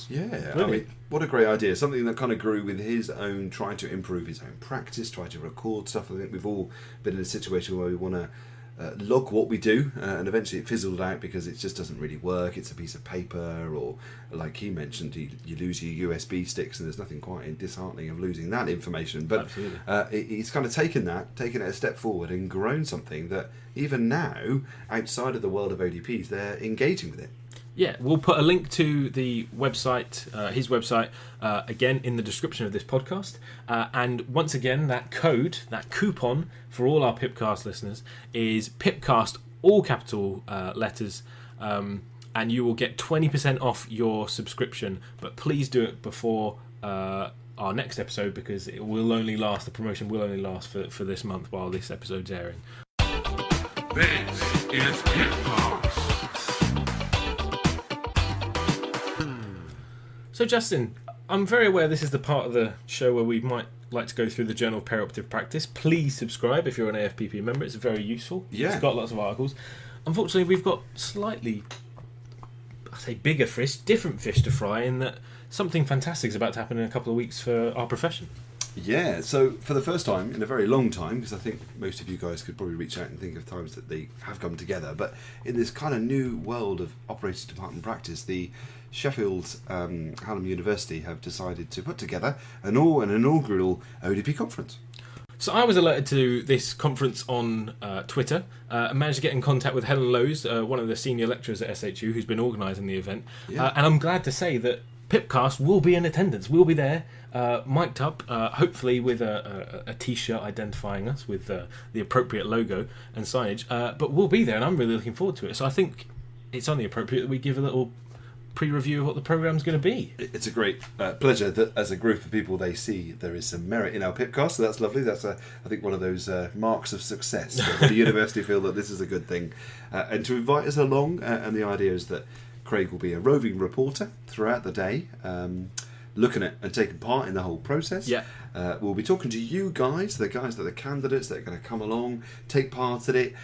I mean, what a great idea. Something that kind of grew with his own, trying to improve his own practice, trying to record stuff. I think we've all been in a situation where we want to log what we do, and eventually it fizzled out because it just doesn't really work. It's a piece of paper, or like he mentioned, you lose your USB sticks, and there's nothing quite disheartening of losing that information. But he's kind of taken it a step forward and grown something that even now, outside of the world of ODPs, they're engaging with it. Yeah, we'll put a link to the website, his website, again in the description of this podcast. And once again, that coupon for all our PIPcast listeners is PIPcast, all capital letters, and you will get 20% off your subscription. But please do it before our next episode, because the promotion will only last for this month while this episode's airing. This is PIPcast. So Justin, I'm very aware this is the part of the show where we might like to go through the Journal of Preoperative Practice. Please subscribe if you're an AFPP member. It's very useful. Yeah. It's got lots of articles. Unfortunately, we've got slightly, I say bigger fish, different fish to fry, in that something fantastic is about to happen in a couple of weeks for our profession. Yeah, so for the first time in a very long time, because I think most of you guys could probably reach out and think of times that they have come together, but in this kind of new world of operating department practice, the Sheffield Hallam University have decided to put together an inaugural ODP conference. So I was alerted to this conference on Twitter and managed to get in contact with Helen Lowes, one of the senior lecturers at SHU, who's been organising the event. Yeah. And I'm glad to say that PIPcast will be in attendance. We'll be there, mic'd up, hopefully with a T-shirt identifying us with the appropriate logo and signage. But we'll be there, and I'm really looking forward to it. So I think it's only appropriate that we give a little pre-review of what the programme's going to be. It's a great pleasure that as a group of people they see there is some merit in our PIPcast, so that's lovely. That's I think one of those marks of success, that the university feel that this is a good thing. And to invite us along, and the idea is that Craig will be a roving reporter throughout the day, looking at and taking part in the whole process. Yeah. We'll be talking to you guys, the guys that are candidates that are going to come along, take part in it,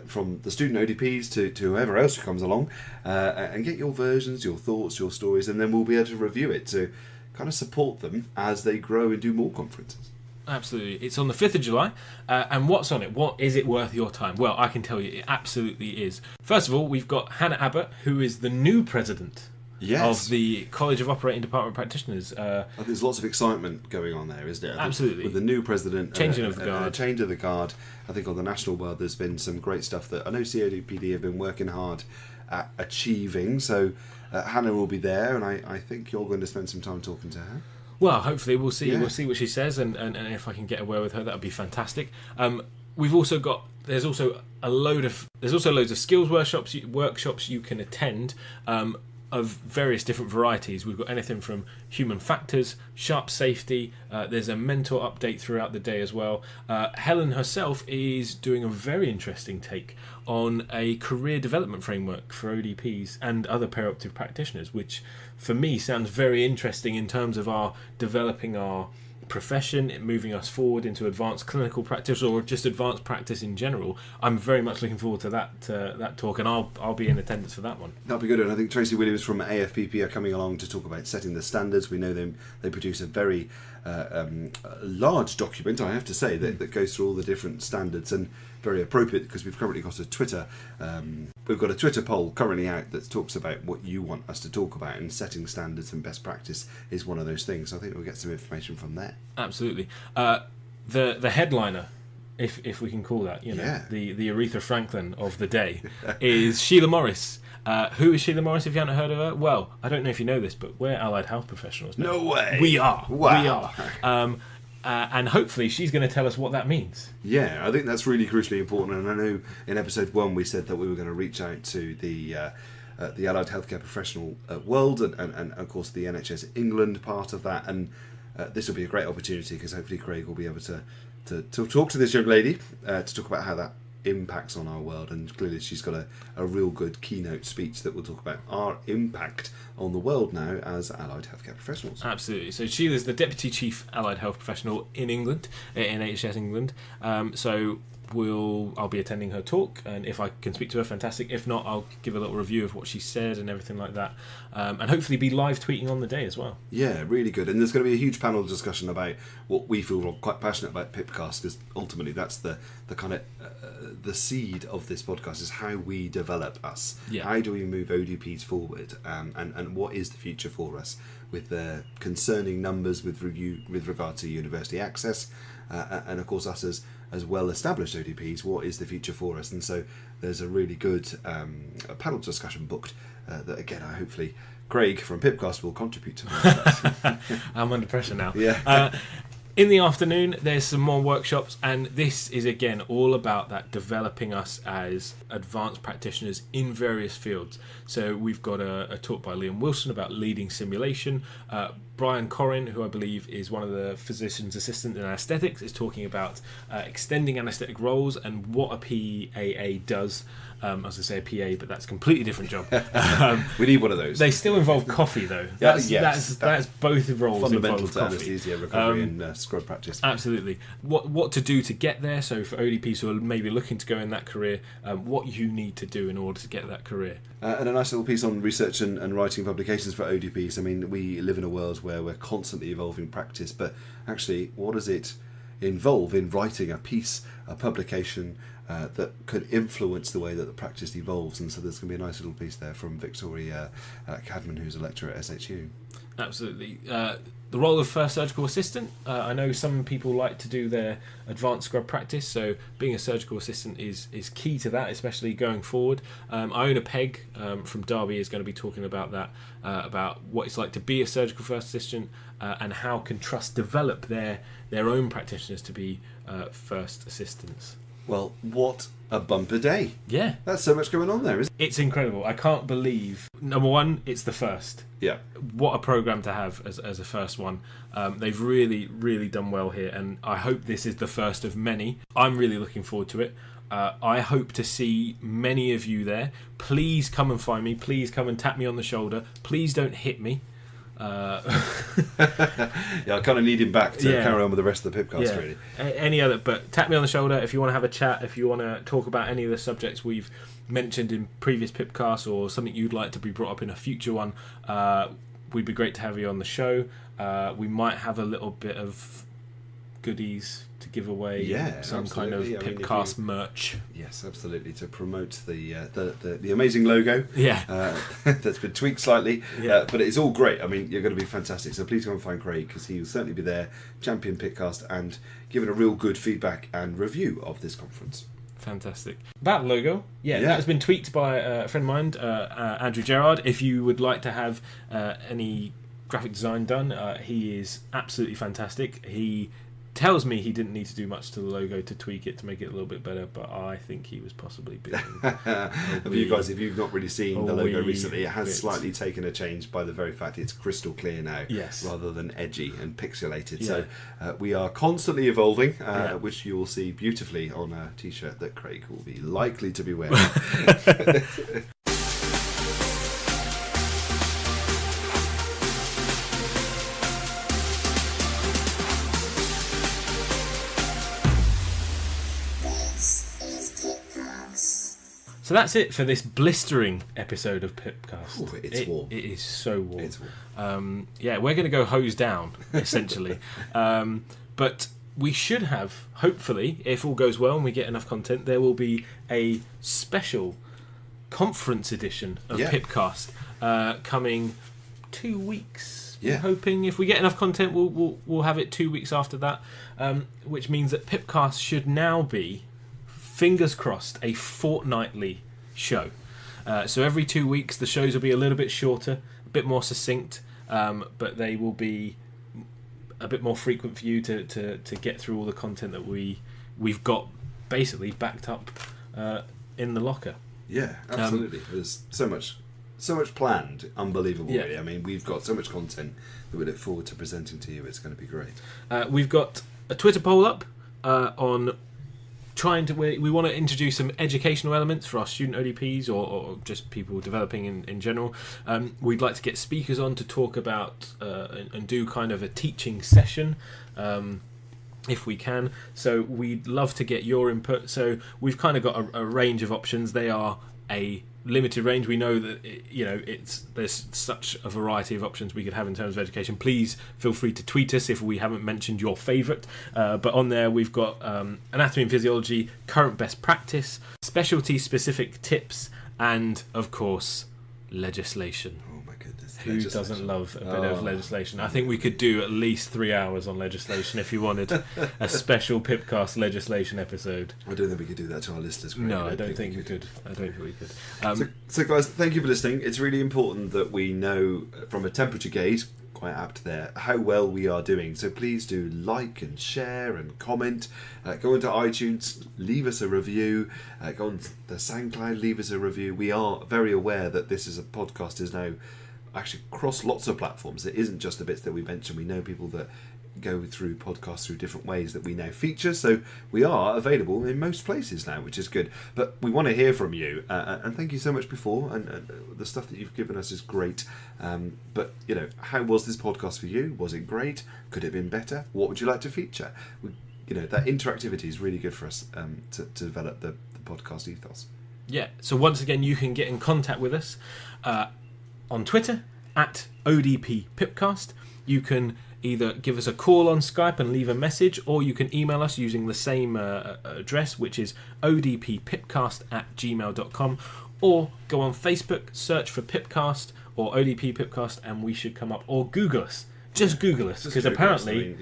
from the student ODPs to whoever else who comes along, and get your versions, your thoughts, your stories, and then we'll be able to review it to kind of support them as they grow and do more conferences. Absolutely. It's on the 5th of July. And what's on it? What is it worth your time? Well, I can tell you it absolutely is. First of all, we've got Hannah Abbott, who is the new president of the College of Operating Department Practitioners. I think there's lots of excitement going on there, isn't there? Absolutely. With the new president. Changing of the guard. Change of the guard. I think on the national world there's been some great stuff that I know CODPD have been working hard at achieving. So Hannah will be there, and I think you're going to spend some time talking to her. Well, hopefully we'll see. Yeah. We'll see what she says, and if I can get away with her, that would be fantastic. We've also got there's also loads of skills workshops you can attend. Of various different varieties. We've got anything from human factors, sharp safety, there's a mentor update throughout the day as well. Helen herself is doing a very interesting take on a career development framework for ODPs and other perioperative practitioners, which for me sounds very interesting in terms of our developing our profession, moving us forward into advanced clinical practice or just advanced practice in general. I'm very much looking forward to that talk, and I'll be in attendance for that one. That'll be good, and I think Tracy Williams from AFPP are coming along to talk about setting the standards. We know they produce a very large document, I have to say, that goes through all the different standards, and very appropriate because we've currently got a Twitter poll currently out that talks about what you want us to talk about, and setting standards and best practice is one of those things. So I think we'll get some information from there. Absolutely. The headliner, if we can call that, the Aretha Franklin of the day, is Sheila Morris. Who is Sheila Morris, if you haven't heard of her? Well, I don't know if you know this, but we're allied health professionals now. No way! We are. Wow. We are. And hopefully she's going to tell us what that means. Yeah, I think that's really crucially important. And I know in episode 1 we said that we were going to reach out to the allied healthcare professional world and of course the NHS England part of that. And this will be a great opportunity because hopefully Craig will be able to talk to this young lady to talk about how that impacts on our world, and clearly she's got a real good keynote speech that will talk about our impact on the world now as allied healthcare professionals. Absolutely. So Sheila's the Deputy Chief Allied Health Professional in England, in NHS England. So I'll be attending her talk, and if I can speak to her, fantastic. If not, I'll give a little review of what she said and everything like that, and hopefully be live tweeting on the day as well. Yeah, really good. And there's going to be a huge panel discussion about what we feel quite passionate about PIPcast, because ultimately that's the kind of the seed of this podcast is how we develop us. Yeah. How do we move ODPs forward, and what is the future for us with the concerning numbers with regard to university access, and of course us as well-established ODPs, what is the future for us? And so there's a really good panel discussion booked that, again, hopefully Craig from PIPcast will contribute to. I'm under pressure now. Yeah. In the afternoon, there's some more workshops, and this is, again, all about that developing us as advanced practitioners in various fields. So we've got a talk by Liam Wilson about leading simulation. Brian Corrin, who I believe is one of the physician's assistants in anaesthetics, is talking about extending anaesthetic roles and what a PAA does. I was going to say a PA, but that's a completely different job. We need one of those. They still involve coffee, though. That's both roles fundamental involve to coffee. anaesthesia recovery and scrub practice. Absolutely. What to do to get there? So for ODPs who are maybe looking to go in that career, what you need to do in order to get that career. And a nice little piece on research and writing publications for ODPs. I mean, we live in a world where we're constantly evolving practice, but actually, what does it involve in writing a piece, a publication that could influence the way that the practice evolves? And so there's going to be a nice little piece there from Victoria Cadman, who's a lecturer at SHU. Absolutely. The role of first surgical assistant. I know some people like to do their advanced scrub practice, so being a surgical assistant is key to that, especially going forward. Iona Pegg from Derby is going to be talking about that, about what it's like to be a surgical first assistant, and how can trusts develop their own practitioners to be first assistants. Well, what a bumper day. Yeah. That's so much going on there, isn't it? It's incredible. I can't believe, number one, it's the first. Yeah. What a program to have as a first one. They've really, really done well here, and I hope this is the first of many. I'm really looking forward to it. I hope to see many of you there. Please come and find me. Please come and tap me on the shoulder. Please don't hit me. Yeah, I kind of need him back to carry on with the rest of the PIPcast, really. Any other, but tap me on the shoulder if you want to have a chat, if you want to talk about any of the subjects we've mentioned in previous PIPcasts, or something you'd like to be brought up in a future one. We'd be great to have you on the show. We might have a little bit of goodies to give away, some kind of PIPcast merch. Yes, absolutely, to promote the amazing logo. That's been tweaked slightly, but it's all great. I mean, you're going to be fantastic, so please go and find Craig, because he will certainly be there, champion PIPcast, and giving a real good feedback and review of this conference. Fantastic. That logo, that has been tweaked by a friend of mine, Andrew Gerard. If you would like to have any graphic design done, he is absolutely fantastic. He tells me he didn't need to do much to the logo to tweak it to make it a little bit better, but I think he was possibly being you guys, if you've not really seen the logo recently, it has slightly taken a change by the very fact it's crystal clear now, rather than edgy and pixelated. So we are constantly evolving, which you will see beautifully on a t-shirt that Craig will be likely to be wearing. So that's it for this blistering episode of PIPcast. Ooh, it's warm. It is so warm. It's warm. We're going to go hose down, essentially. But we should have, hopefully, if all goes well and we get enough content, there will be a special conference edition of PIPcast coming 2 weeks. Yeah. I'm hoping if we get enough content, we'll have it 2 weeks after that, which means that PIPcast should now be, fingers crossed, a fortnightly show. So every 2 weeks the shows will be a little bit shorter, a bit more succinct, but they will be a bit more frequent for you to get through all the content that we've got basically backed up in the locker. Yeah, absolutely. There's so much planned, unbelievable. Yeah. Really. I mean, we've got so much content that we look forward to presenting to you. It's going to be great. We've got a Twitter poll up on we want to introduce some educational elements for our student ODPs or just people developing in general. We'd like to get speakers on to talk about and do kind of a teaching session. if we can. So we'd love to get your input. So we've kind of got a range of options. They are a limited range. We know that there's such a variety of options we could have in terms of education. Please feel free to tweet us if we haven't mentioned your favourite. But on there we've got anatomy and physiology, current best practice, specialty specific tips, and of course legislation. Oh my goodness. Who doesn't love a bit of legislation? I think we could do at least 3 hours on legislation if you wanted a special PIPcast legislation episode. I don't think we could do that to our listeners. Greg. No, I don't think we could. So guys, thank you for listening. It's really important that we know from a temperature gauge, quite apt there, how well we are doing. So please do like and share and comment. Go into iTunes, leave us a review. Go on the SoundCloud, leave us a review. We are very aware that this is a podcast is now actually across lots of platforms. It isn't just the bits that we mentioned. We know people that go through podcasts through different ways that we now feature, so we are available in most places now, which is good. But we want to hear from you, and thank you so much before, and the stuff that you've given us is great. But how was this podcast for you? Was it great? Could it have been better? What would you like to feature? That interactivity is really good for us to develop the podcast ethos. Yeah, so once again you can get in contact with us on Twitter at ODPPipcast. You can either give us a call on Skype and leave a message, or you can email us using the same address, which is odppipcast@gmail.com, or go on Facebook, search for Pipcast or ODP Pipcast, and we should come up, or Google us. Just Google us, because apparently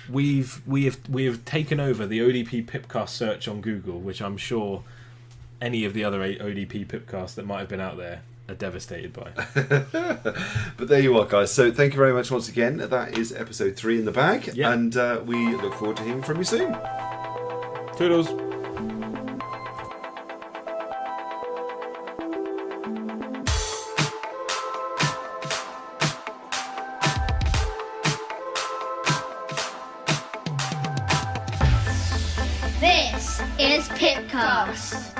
we have taken over the ODP Pipcast search on Google, which I'm sure any of the other ODP Pipcasts that might have been out there are devastated by. But there you are, guys. So thank you very much once again. That is episode 3 in the bag, and we look forward to hearing from you soon. Toodles. This is PIPcast.